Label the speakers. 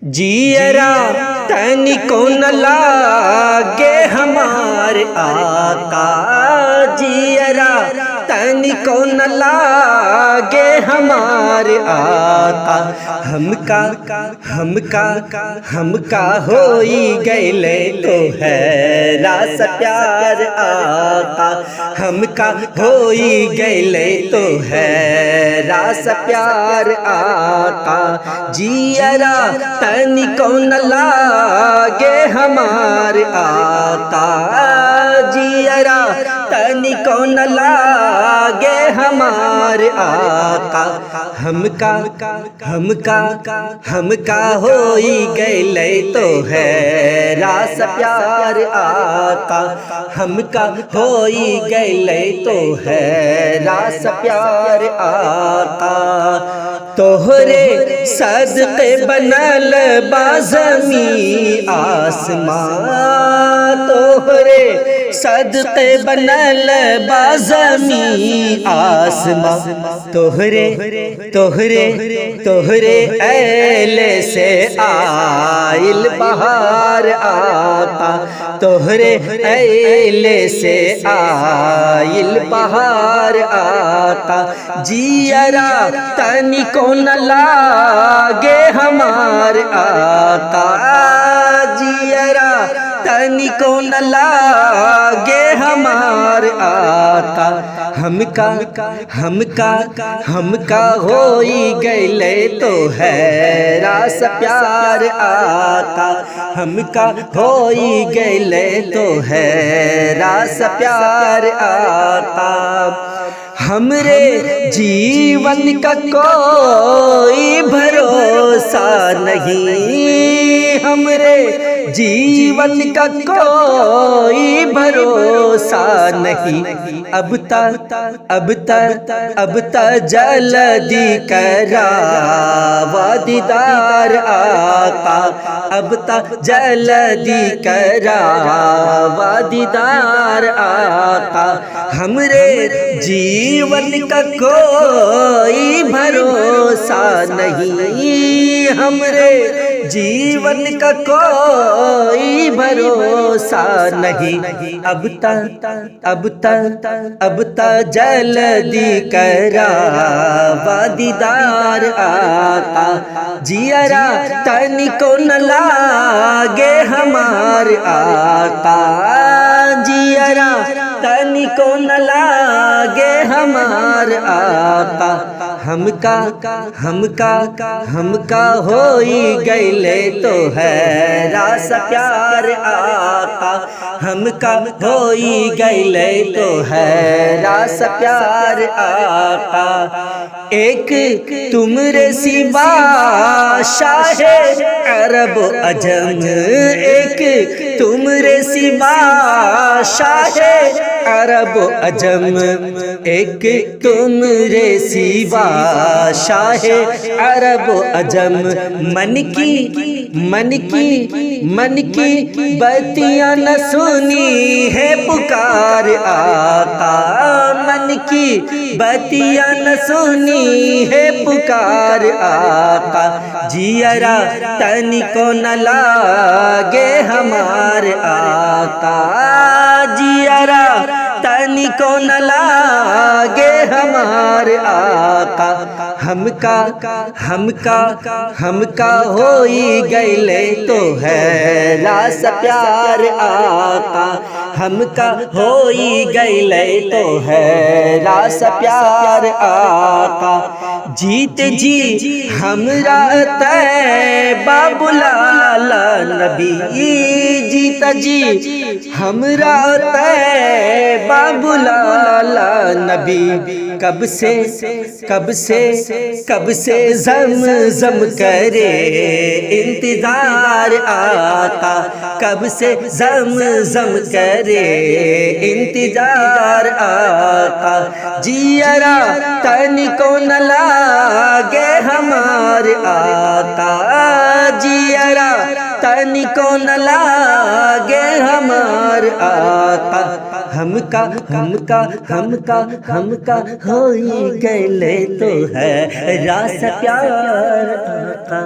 Speaker 1: جیرا تنی کو نہ لاگے ہمارے آقا، جیرا تنی کو نہ لاگے ہمارے آقا، ہم کا ہوئی گئلے تو ہے راس پیار آقا، ہم کا ہوئی گئلے تو ہے راس پیار آقا، جیرا تنی کو نہ لاگے ہمارے آقا، جیرا تنی کو نہ لاگے ہمارے آقا، ہم کا ہوئی گئلے تو ہے راس پیار آقا، ہم کا ہوئی گئلے تو ہے راس پیار آقا، توہرے صدقے بنل بازمی آسمان، توہرے صدقے بنل بازمی آسمان، توہرے ایل سے آئل بہار آقا، توہرے ایل سے آئل بہار آقا، جیرا تنی کو نہ لاگے ہمارے آقا، جیرا تنی کو نہ لاگے ہمارے آقا، ہم کا ہوئی گئلے تو ہے راس پیار آقا، ہم کا ہوئی گئلے تو ہے راس پیار آقا، ہمرے جیون کا کوئی بھروسہ نہیں، ہمرے جیون کا کوئی بھروسہ نہیں، اب تا جلدی کراوا دیدار آقا، اب تا جلدی کراوا دیدار آقا، ہمرے جیون کا کوئی بھروسہ نہیں، ہمرے جیون کا کوئی بھروسہ نہیں، اب تا جلدی کراوا دیدار آقا، جیرا تنی کو نہ لاگے ہمارے آقا، جیرا تنی کو نہ لاگے ہمارے آقا، ہم کا ہوئی گئلے تو ہے راس پیار آقا، ہم کا ہوئی گئلے تو ہے راس پیار آقا، ایک تمرے سوا شاہ عرب و عجم، ایک تمرے سوا شاہ عرب و عجم، ایک تمرے سوا شاہ عرب و عجم، من کی بتیاں نہ سنی ہے پکار آقا، من کی بتیاں نہ سنی ہے پکار آقا، جیرا تنی کو نہ لاگے ہمارے آقا، جیرا تنی کو نہ لاگے ہمارے آقا، ہم کا ہوئی گئلے تو ہے راس پیار آقا، ہم کا ہوئی گئلے تو ہے راس پیار آقا، جیت جی ہمرا طیبہ بلالا نبی، جیتا جی ہمرا طیبہ بلالا نبی، کب سے زم کرے انتظار آقا، کب سے زم کرے انتظار آقا، جیرا تنی کو نہ لاگے ہمارے آقا، جیرا تنی کو نہ لاگے ہمارے آقا، ہم کا ہوئی گئلے تو ہے راس پیار آقا۔